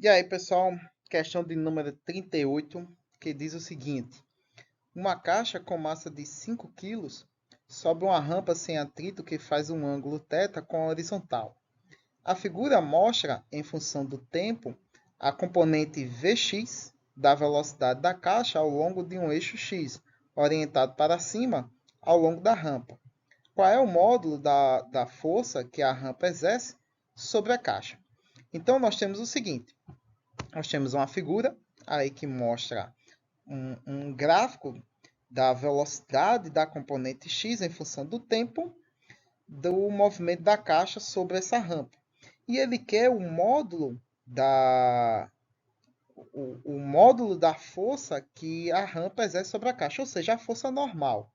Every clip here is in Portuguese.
E aí, pessoal, questão de número 38, que diz o seguinte: uma caixa com massa de 5 quilos sobe uma rampa sem atrito que faz um ângulo θ com a horizontal. A figura mostra, em função do tempo, a componente Vx da velocidade da caixa ao longo de um eixo x, orientado para cima, ao longo da rampa. Qual é o módulo da força que a rampa exerce sobre a caixa? Então, nós temos o seguinte: nós temos uma figura aí que mostra um gráfico da velocidade da componente x em função do tempo do movimento da caixa sobre essa rampa. E ele quer o módulo da força que a rampa exerce sobre a caixa, ou seja, a força normal.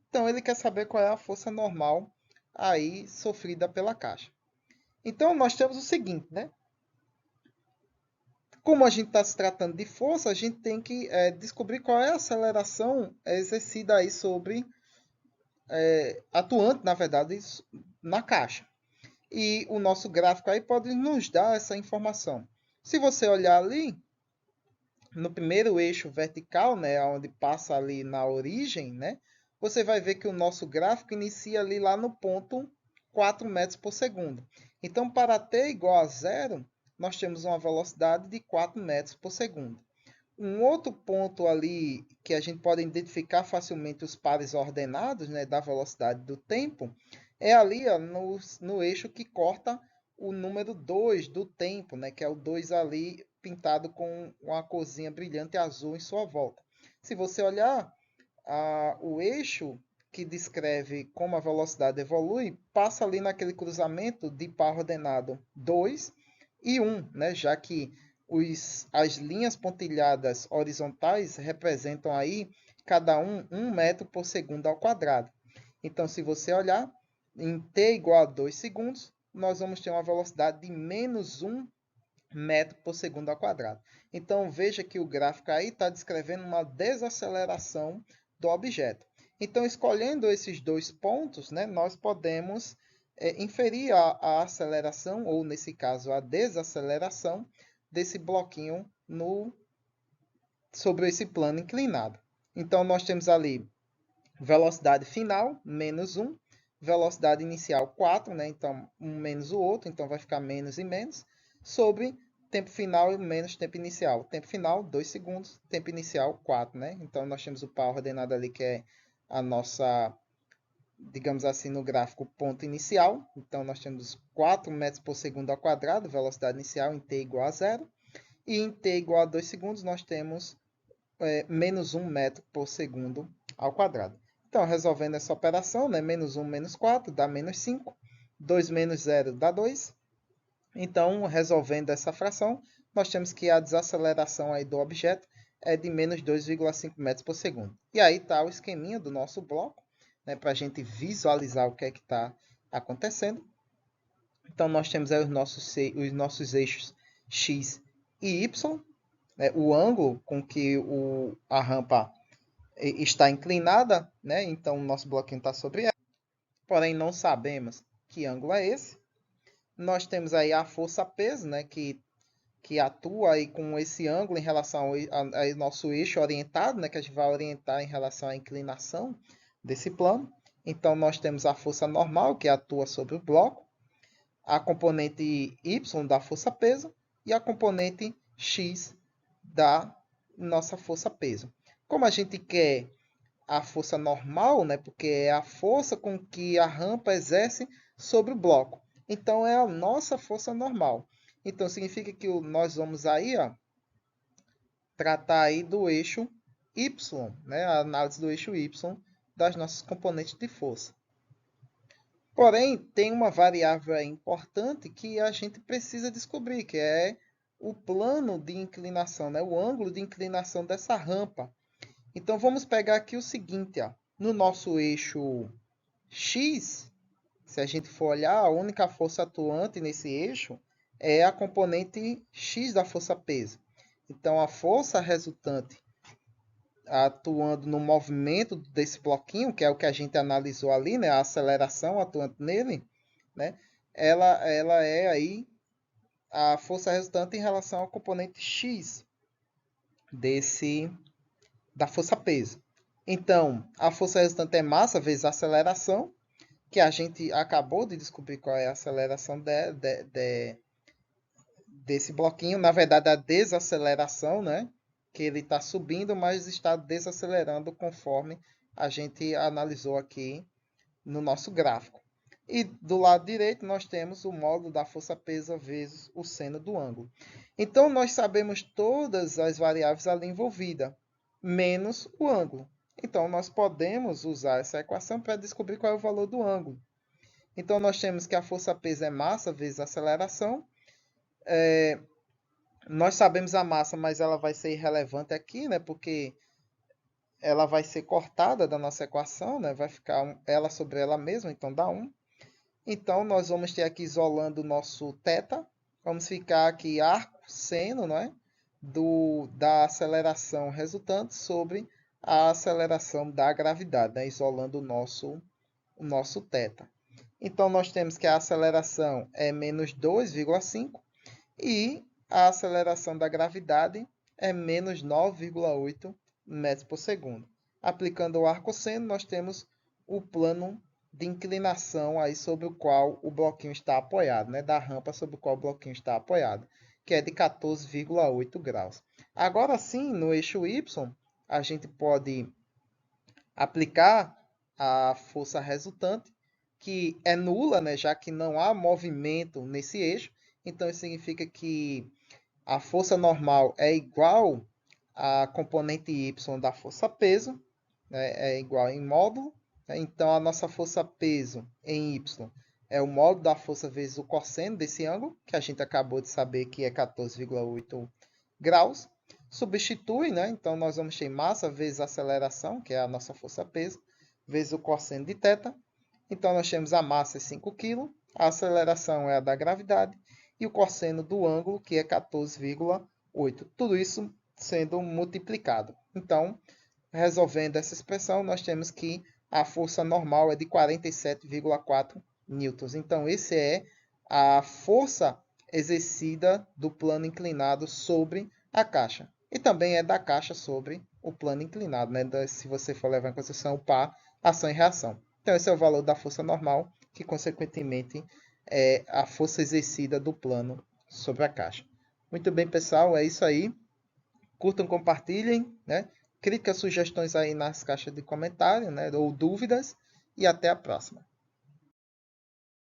Então, ele quer saber qual é a força normal aí sofrida pela caixa. Então, nós temos o seguinte, né? Como a gente está se tratando de força, a gente tem que descobrir qual é a aceleração exercida aí sobre, atuante, na verdade, na caixa. E o nosso gráfico aí pode nos dar essa informação. Se você olhar ali, no primeiro eixo vertical, né, onde passa ali na origem, né, você vai ver que o nosso gráfico inicia ali lá no ponto 4 metros por segundo. Então, para t igual a zero, nós temos uma velocidade de 4 metros por segundo. Um outro ponto ali que a gente pode identificar facilmente os pares ordenados, né, da velocidade do tempo é ali ó, no eixo que corta o número 2 do tempo, né, que é o 2 ali pintado com uma corzinha brilhante azul em sua volta. Se você olhar, o eixo que descreve como a velocidade evolui passa ali naquele cruzamento de par ordenado 2 e 1, né, já que as linhas pontilhadas horizontais representam aí cada um metro por segundo ao quadrado. Então, se você olhar, em t igual a 2 segundos, nós vamos ter uma velocidade de menos 1 metro por segundo ao quadrado. Então, veja que o gráfico aí está descrevendo uma desaceleração do objeto. Então, escolhendo esses dois pontos, né, nós podemos inferir a aceleração, ou nesse caso, a desaceleração desse bloquinho sobre esse plano inclinado. Então, nós temos ali velocidade final, menos 1, velocidade inicial 4, né? Então, um menos o outro, então vai ficar menos e menos, sobre tempo final menos tempo inicial. Tempo final, 2 segundos, tempo inicial, 4, né? Então, nós temos o par ordenado ali, que é a nossa, digamos assim, no gráfico, ponto inicial. Então, nós temos 4 metros por segundo ao quadrado, velocidade inicial em t igual a zero. E em t igual a 2 segundos, nós temos menos 1 metro por segundo ao quadrado. Então, resolvendo essa operação, né, menos 1 menos 4 dá menos 5. 2 menos 0 dá 2. Então, resolvendo essa fração, nós temos que a desaceleração aí do objeto é de menos 2,5 metros por segundo. E aí está o esqueminha do nosso bloco, né, para a gente visualizar o que é que está acontecendo. Então, nós temos aí os nossos eixos x e y, né, o ângulo com que a rampa está inclinada, né? Então o nosso bloquinho está sobre ela, porém não sabemos que ângulo é esse. Nós temos aí a força-peso, né? Que atua aí com esse ângulo em relação ao nosso eixo orientado, né? Que a gente vai orientar em relação à inclinação desse plano. Então nós temos a força normal que atua sobre o bloco, a componente y da força-peso e a componente x da nossa força-peso. Como a gente quer a força normal, né, porque é a força com que a rampa exerce sobre o bloco. Então, é a nossa força normal. Então, significa que nós vamos aí, ó, tratar aí do eixo Y, né, a análise do eixo Y das nossas componentes de força. Porém, tem uma variável importante que a gente precisa descobrir, que é o plano de inclinação, né? O ângulo de inclinação dessa rampa. Então, vamos pegar aqui o seguinte, ó. No nosso eixo X, se a gente for olhar, a única força atuante nesse eixo é a componente X da força-peso. Então, a força resultante atuando no movimento desse bloquinho, que é o que a gente analisou ali, né, a aceleração atuante nele, né, ela é aí a força resultante em relação ao componente x da força peso. Então, a força resultante é massa vezes a aceleração, que a gente acabou de descobrir qual é a aceleração desse bloquinho. Na verdade, a desaceleração, né? Que ele está subindo, mas está desacelerando conforme a gente analisou aqui no nosso gráfico. E do lado direito nós temos o módulo da força-peso vezes o seno do ângulo. Então, nós sabemos todas as variáveis ali envolvidas, menos o ângulo. Então, nós podemos usar essa equação para descobrir qual é o valor do ângulo. Então, nós temos que a força-peso é massa vezes a aceleração. Nós sabemos a massa, mas ela vai ser irrelevante aqui, né? Porque ela vai ser cortada da nossa equação, né? Vai ficar ela sobre ela mesma, então dá 1. Então, nós vamos ter aqui isolando o nosso θ. Vamos ficar aqui arco seno, não é? Da aceleração resultante sobre a aceleração da gravidade, né? Isolando o nosso θ. Então, nós temos que a aceleração é menos 2,5 e a aceleração da gravidade é menos 9,8 metros por segundo. Aplicando o arcosseno, nós temos o plano de inclinação aí sobre o qual o bloquinho está apoiado, né? Da rampa sobre o qual o bloquinho está apoiado, que é de 14,8 graus. Agora sim, no eixo Y, a gente pode aplicar a força resultante, que é nula, né? Já que não há movimento nesse eixo. Então, isso significa que a força normal é igual à componente y da força peso, né? É igual em módulo. Né? Então, a nossa força peso em y é o módulo da força vezes o cosseno desse ângulo, que a gente acabou de saber que é 14,8 graus. Substitui, né? Então, nós vamos ter massa vezes aceleração, que é a nossa força peso, vezes o cosseno de θ. Então, nós temos a massa é 5 kg, a aceleração é a da gravidade, e o cosseno do ângulo, que é 14,8. Tudo isso sendo multiplicado. Então, resolvendo essa expressão, nós temos que a força normal é de 47,4 newtons. Então, essa é a força exercida do plano inclinado sobre a caixa. E também é da caixa sobre o plano inclinado, né? Se você for levar em consideração o par, ação e reação. Então, esse é o valor da força normal, que consequentemente é a força exercida do plano sobre a caixa. Muito bem, pessoal, é isso aí. Curtam, compartilhem, né? Críticas, sugestões aí nas caixas de comentário, né? Ou dúvidas. E até a próxima.